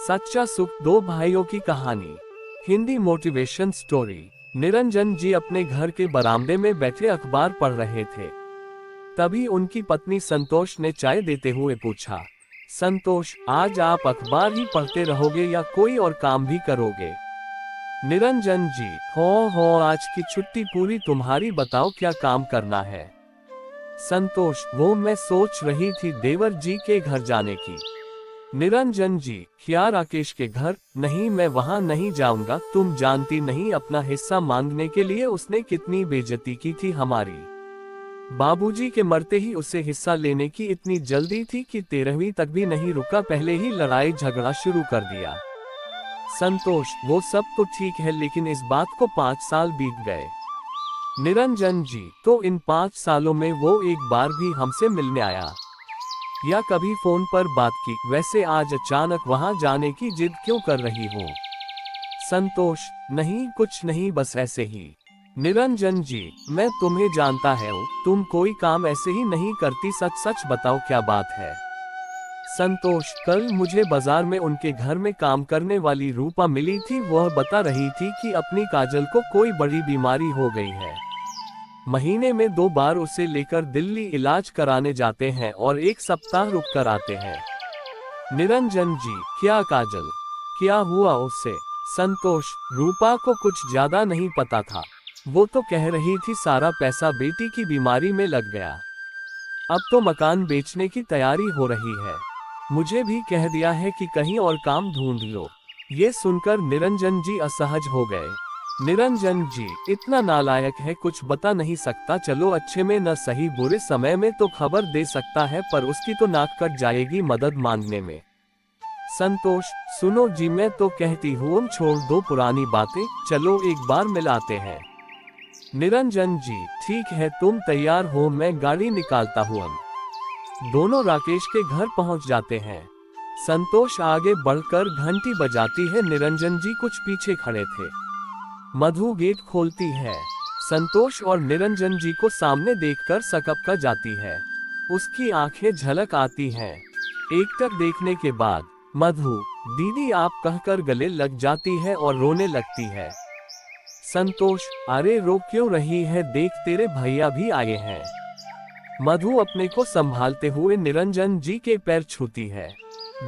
सच्चा सुख, दो भाइयों की कहानी। Hindi motivation story. निरंजन जी अपने घर के बरामदे में बैठे अखबार पढ़ रहे थे। तभी उनकी पत्नी संतोष ने चाय देते हुए पूछा, संतोष, आज आप अखबार ही पढ़ते रहोगे या कोई और काम भी करोगे? निरंजन जी, हो आज की छुट्टी पूरी तुम्हारी, बताओ क्या काम करना है? संतोष, वो मैं सोच रही थी देवर जी के घर जाने की। निरंजन जी, क्या राकेश के घर? नहीं, मैं वहां नहीं जाऊंगा। तुम जानती नहीं अपना हिस्सा मांगने के लिए उसने कितनी बेइज्जती की थी हमारी। बाबूजी के मरते ही उसे हिस्सा लेने की इतनी जल्दी थी कि 13वीं तक भी नहीं रुका, पहले ही लड़ाई झगड़ा शुरू कर दिया। संतोष, वो सब तो ठीक है, लेकिन इस बात को 5 साल बीत गए। निरंजन जी, तो इन 5 सालों में वो एक बार भी हमसे मिलने आया या कभी फोन पर बात की? वैसे आज अचानक वहां जाने की जिद क्यों कर रही हो? संतोष, नहीं कुछ नहीं, बस ऐसे ही। निरंजन जी, मैं तुम्हें जानता है, तुम कोई काम ऐसे ही नहीं करती, सच सच बताओ क्या बात है? संतोष, कल मुझे बाजार में उनके घर में काम करने वाली रूपा मिली थी। वह बता रही थी कि अपनी काजल को कोई बड़ी बीमारी हो गई है। महीने में 2 बार उसे लेकर दिल्ली इलाज कराने जाते हैं और 1 सप्ताह रुक कर आते हैं। निरंजन जी, क्या काजल? क्या हुआ उससे? संतोष, रूपा को कुछ ज्यादा नहीं पता था। वो तो कह रही थी सारा पैसा बेटी की बीमारी में लग गया। अब तो मकान बेचने की तैयारी हो रही है। मुझे भी कह दिया है कि कहीं और काम ढूंढ लो। ये सुनकर निरंजन जी असहज हो गए। निरंजन जी, इतना नालायक है, कुछ बता नहीं सकता। चलो अच्छे में न सही, बुरे समय में तो खबर दे सकता है, पर उसकी तो नाक कट जाएगी मदद मांगने में। संतोष, सुनो जी, मैं तो कहती हूँ छोड़ दो पुरानी बातें, चलो एक बार मिलाते हैं। निरंजन जी, ठीक है, तुम तैयार हो? मैं गाड़ी निकालता हूँ। दोनों राकेश के घर पहुँच जाते हैं। संतोष आगे बढ़कर घंटी बजाती है। निरंजन जी कुछ पीछे खड़े थे। मधु गेट खोलती है। संतोष और निरंजन जी को सामने देखकर सकपका जाती है। उसकी आंखें झलक आती हैं। एकटक देखने के बाद मधु, दीदी आप कहकर गले लग जाती है और रोने लगती है। संतोष, अरे रो क्यों रही है, देख तेरे भैया भी आए हैं। मधु अपने को संभालते हुए निरंजन जी के पैर छूती है।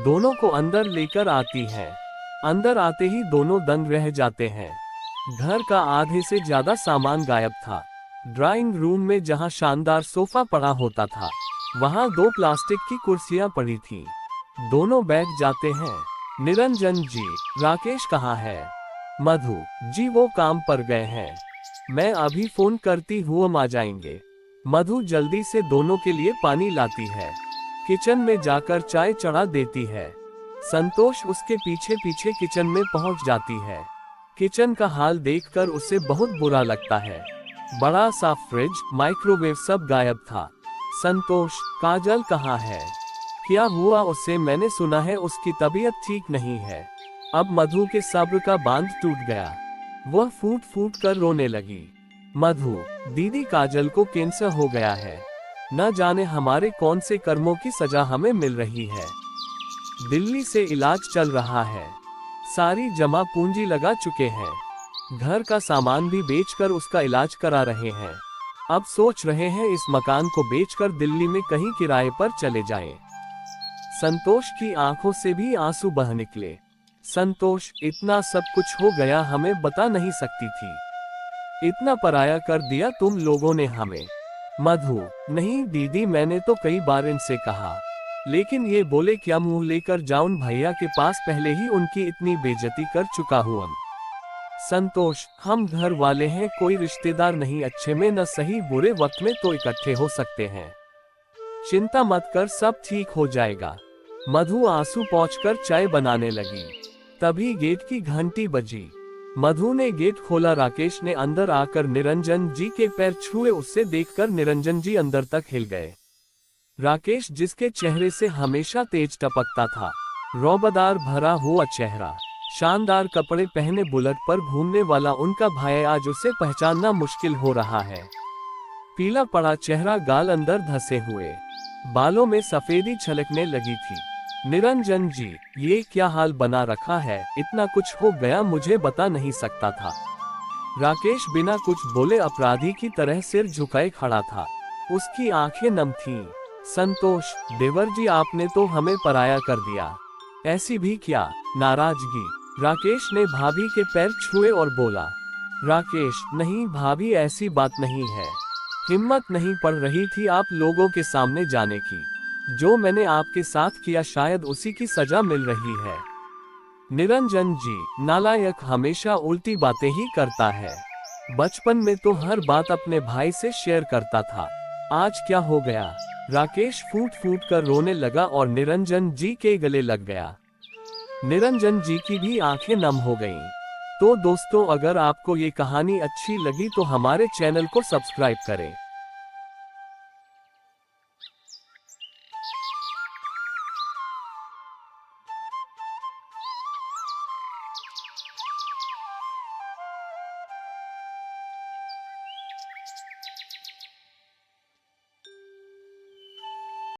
दोनों को अंदर लेकर आती है। अंदर आते ही दोनों दंग रह जाते हैं। घर का आधे से ज्यादा सामान गायब था। ड्राइंग रूम में जहां शानदार सोफा पड़ा होता था, वहां 2 प्लास्टिक की कुर्सियां पड़ी थी। दोनों बैठ जाते हैं। निरंजन जी, राकेश कहाँ है? मधु जी, वो काम पर गए हैं, मैं अभी फोन करती हूँ, हम आ जाएंगे। मधु जल्दी से दोनों के लिए पानी लाती है। किचन में जाकर चाय चढ़ा देती है। संतोष उसके पीछे पीछे किचन में पहुंच जाती है। किचन का हाल देखकर उसे बहुत बुरा लगता है। बड़ा सा फ्रिज, माइक्रोवेव सब गायब था। संतोष, काजल कहाँ है? क्या हुआ उसे? मैंने सुना है उसकी तबीयत ठीक नहीं है। अब मधु के सब्र का बांध टूट गया। वह फूट फूट कर रोने लगी। मधु, दीदी काजल को कैंसर हो गया है। न जाने हमारे कौन से कर्मों की सजा हमें मिल रही है। दिल्ली से इलाज चल रहा है, सारी जमा पूंजी लगा चुके हैं। घर का सामान भी बेचकर उसका इलाज करा रहे हैं। अब सोच रहे हैं इस मकान को बेचकर दिल्ली में कहीं किराए पर चले जाएं। संतोष की आंखों से भी आंसू बह निकले। संतोष, इतना सब कुछ हो गया, हमें बता नहीं सकती थी। इतना पराया कर दिया तुम लोगों ने हमें। मधु, नहीं दीदी, मैंने तो कई बार इनसे कहा, लेकिन ये बोले क्या मुंह लेकर जाऊं भैया के पास, पहले ही उनकी इतनी बेइज्जती कर चुका हूं हम। संतोष, हम घर वाले हैं, कोई रिश्तेदार नहीं, अच्छे में न सही बुरे वक्त में तो इकट्ठे हो सकते हैं। चिंता मत कर, सब ठीक हो जाएगा। मधु आंसू पोंछकर चाय बनाने लगी। तभी गेट की घंटी बजी। मधु ने गेट खोला। राकेश ने अंदर आकर निरंजन जी के पैर छुए। उससे देखकर निरंजन जी अंदर तक हिल गए। राकेश, जिसके चेहरे से हमेशा तेज टपकता था, रौबदार भरा हुआ चेहरा, शानदार कपड़े पहने बुलेट पर घूमने वाला उनका भाई, आज उसे पहचानना मुश्किल हो रहा है। पीला पड़ा चेहरा, गाल अंदर धसे हुए, बालों में सफेदी छलकने लगी थी। निरंजन जी, ये क्या हाल बना रखा है, इतना कुछ हो गया मुझे बता नहीं सकता था। राकेश बिना कुछ बोले अपराधी की तरह सिर झुकाए खड़ा था। उसकी आंखें नम थीं। संतोष, देवर जी आपने तो हमें पराया कर दिया। ऐसी भी क्या नाराजगी? राकेश ने भाभी के पैर छुए और बोला। राकेश, नहीं भाभी ऐसी बात नहीं है। हिम्मत नहीं पड़ रही थी आप लोगों के सामने जाने की। जो मैंने आपके साथ किया शायद उसी की सजा मिल रही है। निरंजन जी, नालायक हमेशा उल्टी बातें ही करता है। बचपन में तो हर बात अपने भाई से शेयर करता था, आज क्या हो गया? राकेश फूट फूट कर रोने लगा और निरंजन जी के गले लग गया। निरंजन जी की भी आंखें नम हो गईं। तो दोस्तों, अगर आपको ये कहानी अच्छी लगी तो हमारे चैनल को सब्सक्राइब करें।